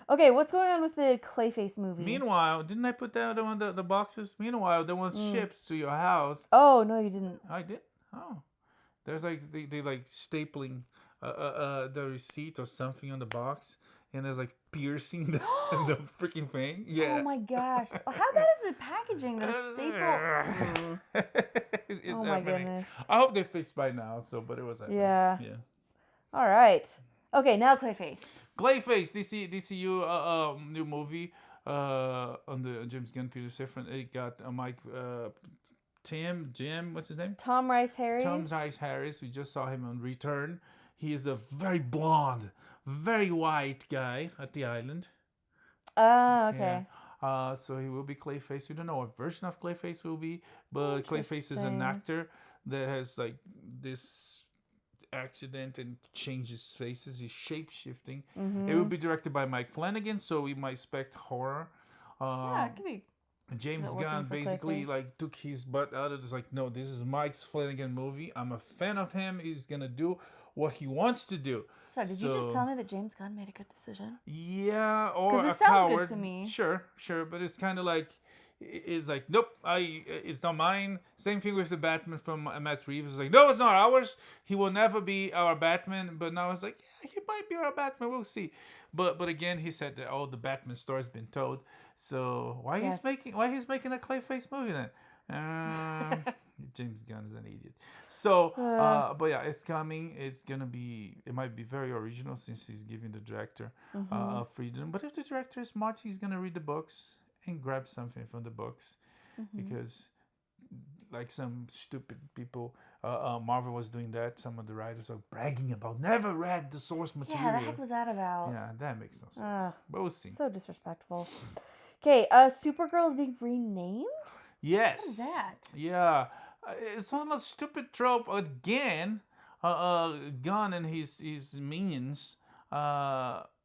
Okay, what's going on with the Clayface movie? Meanwhile, didn't I put that on the boxes? Meanwhile, there was shipped to your house. Oh, no, you didn't. I did? Oh. There's like, they like stapling the receipt or something on the box. And there's like piercing the freaking thing. Yeah. Oh my gosh. How bad is the packaging? The staple. Oh my goodness. I hope they fixed by now. But it was. Yeah. All right. Okay, now Clayface. Clayface, DCU new movie on the James Gunn, Peter Safran. It got Mike, Jim, what's his name? Tom Rice Harris. We just saw him on Return. He is a very blonde, very white guy at the island. Oh, okay. Yeah. So he will be Clayface. We don't know what version of Clayface will be, but Clayface is an actor that has like this accident and changes faces. He's shape-shifting. It will be directed by Mike Flanagan, so we might expect horror. Yeah, it could be. James Gunn basically like took his butt out of this. Like, no, this is Mike Flanagan movie. I'm a fan of him. He's gonna do what he wants to do. Sorry, did you just tell me that James Gunn made a good decision? Yeah, or a it sounds coward. Good to me. Sure, but it's kind of like, it's like, nope, it's not mine. Same thing with the Batman from Matt Reeves. It's like, no, it's not ours. He will never be our Batman. But now it's like, yeah, he might be our Batman. We'll see. But again, he said that the Batman story's been told. So why he's making a Clayface movie then? James Gunn is an idiot. So, but yeah, it's coming. It might be very original since he's giving the director freedom. But if the director is smart, he's gonna read the books and grab something from the books, because like some stupid people, Marvel was doing that. Some of the writers were bragging about never read the source material. Yeah, the heck was that about? Yeah, that makes no sense. But we'll see. So disrespectful. Okay, Supergirl is being renamed? Yes. What is that? Yeah. It's one of the stupid trope again Gunn and his minions,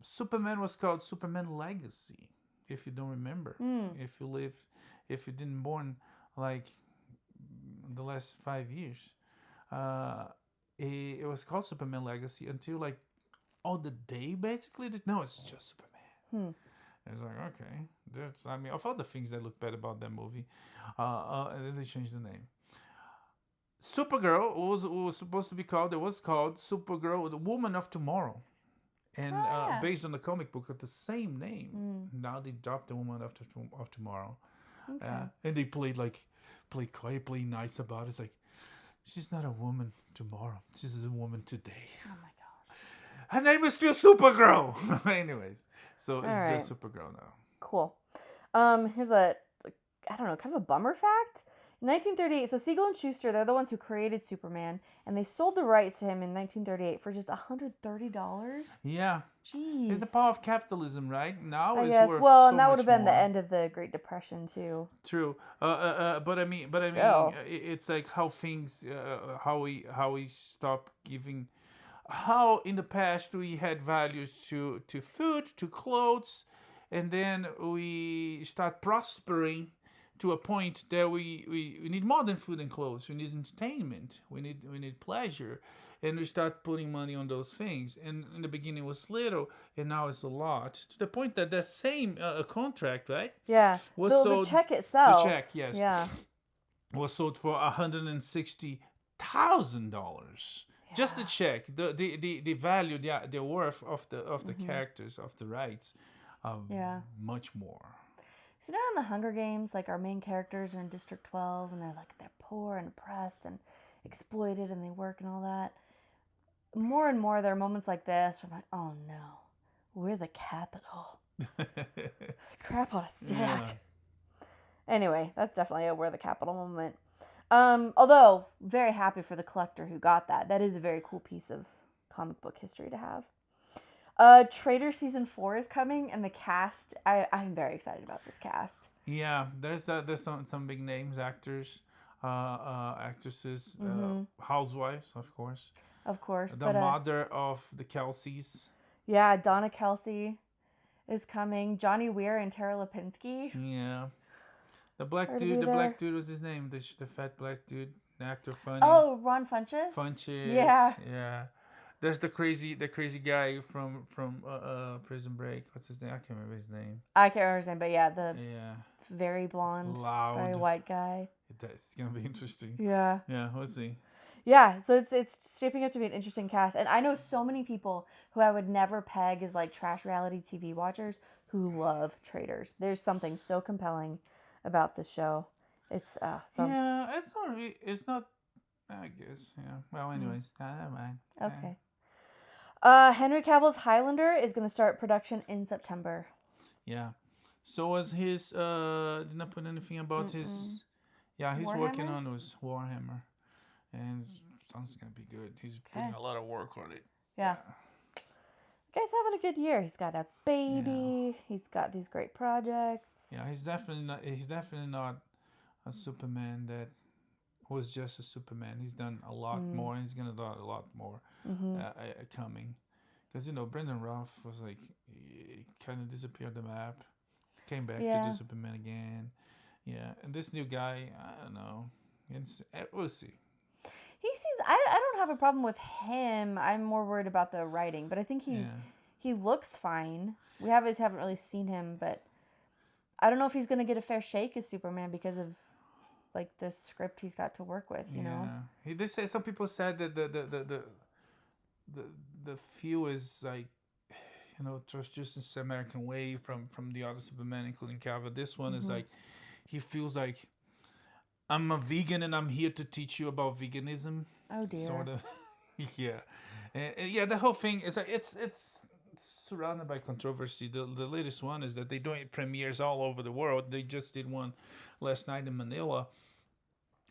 Superman was called Superman Legacy. If you don't remember, if you didn't born like the last 5 years, it was called Superman Legacy until like the day basically. No, it's just Superman. It's like, okay, that's. I mean, of all the things that look bad about that movie, and then they changed the name. Supergirl was supposed to be called. It was called Supergirl, the Woman of Tomorrow, and based on the comic book of the same name. Now they dropped the Woman of Tomorrow, and they play quiet, play nice about it. It's like, she's not a woman tomorrow. She's a woman today. Oh my gosh. Her name is still Supergirl. Anyways, so it's just Supergirl now. Cool. Here's I don't know, kind of a bummer fact. In 1938, so Siegel and Shuster, they're the ones who created Superman, and they sold the rights to him in 1938 for just $130. Yeah. Jeez. It's the power of capitalism, right? Now I it's guess. worth Well, so and that would have been more. the end of the Great Depression too. True. But I mean, it's like how things, how we stop giving. How in the past we had values to food, to clothes, and then we start prospering to a point that we need more than food and clothes. We need entertainment. We need pleasure, and we start putting money on those things. And in the beginning it was little, and now it's a lot, to the point that same contract, right? Yeah. Was the sold, check itself. The check, yes. Yeah. Was sold for $160,000. Just the check, the value, the worth of the characters, of the rights, much more. So now in the Hunger Games, like our main characters are in District 12, and they're poor and oppressed and exploited, and they work and all that. More and more, there are moments like this where I'm like, oh no, we're the capital. Crap on a stack. Yeah. Anyway, that's definitely a we're the capital moment. Although, very happy for the collector who got that. That is a very cool piece of comic book history to have. Traitors season 4 is coming, and the cast, I'm very excited about this cast. Yeah, there's some big names, actors, actresses, housewives, of course. Of course. The mother of the Kelseys. Yeah, Donna Kelsey is coming. Johnny Weir and Tara Lipinski. Yeah. The black dude, was his name, the fat black dude, the actor, funny. Oh, Ron Funches? Funches. Yeah. Yeah. There's the crazy guy from Prison Break. What's his name? I can't remember his name. I can't remember his name, but the very blonde, loud, very white guy. It's gonna be interesting. Yeah. Yeah, we'll see. Yeah, so it's shaping up to be an interesting cast, and I know so many people who I would never peg as like trash reality TV watchers who love Traitors. There's something so compelling about this show. It's it's not. I guess, yeah. Well, anyways, never mind. Okay. Henry Cavill's Highlander is going to start production in September. Yeah. So was his. Did not put anything about his. Yeah, he's working on his Warhammer, and sounds gonna be good. He's putting a lot of work on it. Yeah. Guy's having a good year. He's got a baby. Yeah. He's got these great projects. Yeah, he's definitely not a Superman that was just a Superman. He's done a lot more, and he's gonna do a lot more coming. Because Brendan Routh was like, he kind of disappeared the map, came back to do Superman again. Yeah, and this new guy, I don't know. We'll see. He seems. I don't have a problem with him. I'm more worried about the writing, but I think he looks fine. We haven't really seen him, but I don't know if he's gonna get a fair shake as Superman because of like the script he's got to work with. You know. He did say, some people said that the feel is like, just this American way from the other Superman, including Cavill. This one is like, he feels like, I'm a vegan and I'm here to teach you about veganism. Oh dear. Sort of. Yeah. And the whole thing is like, it's surrounded by controversy. The latest one is that they're doing premieres all over the world. They just did one last night in Manila.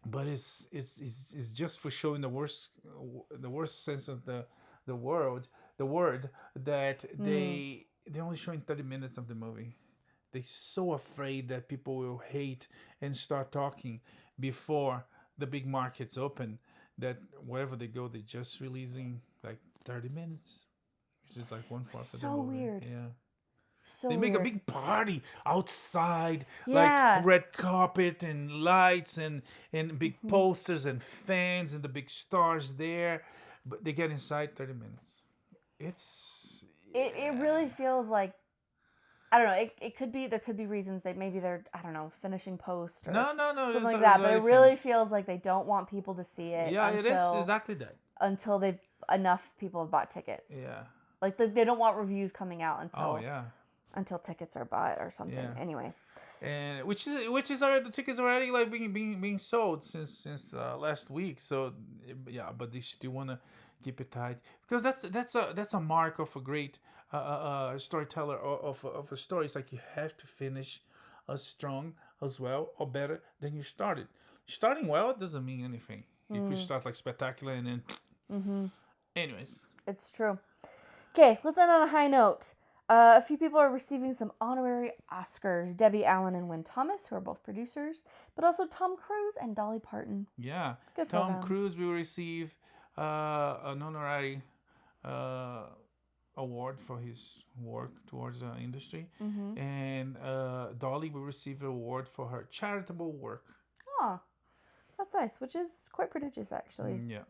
But it's just for showing the worst sense of the word that they're only showing 30 minutes of the movie. They're so afraid that people will hate and start talking before the big markets open, that wherever they go, they're just releasing like 30 minutes, which is like 1/4 of the So movie. weird. Yeah. So They make weird. a big party outside, Yeah. like red carpet and lights and big Mm-hmm. posters and fans and the big stars there. But they get inside 30 minutes. It really feels like, I don't know. It could be, there could be reasons that maybe they're, I don't know, finishing post or No. something like that. But it really feels like they don't want people to see it. Yeah, until, it is exactly that. Until they've enough people have bought tickets. Yeah. Like they don't want reviews coming out until until tickets are bought or something. Yeah. Anyway. And which is the tickets already like being sold since last week. So yeah, but they still wanna keep it tight because that's a mark of a great storyteller of a story. It's like you have to finish as strong as well or better than you started. Starting well doesn't mean anything. If you start like spectacular and then, anyways, it's true. Okay, let's end on a high note. A few people are receiving some honorary Oscars. Debbie Allen and Wynn Thomas, who are both producers, but also Tom Cruise and Dolly Parton. Yeah, Good for Tom them. Cruise will receive an honorary award for his work towards the industry, and Dolly will receive an award for her charitable work. Oh, that's nice, which is quite prodigious, actually. Yeah.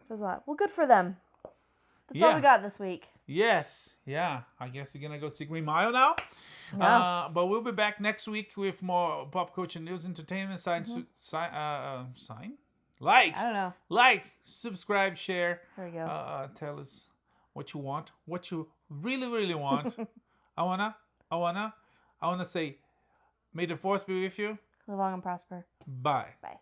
There's a lot. Well, good for them. That's all we got this week. Yes. Yeah. I guess you're going to go see Green Mile now. Yeah. But we'll be back next week with more pop culture news, entertainment, sign? Like. I don't know. Like, subscribe, share. There we go. Tell us what you want, what you really, really want. I wanna say, may the force be with you. Live long and prosper. Bye. Bye.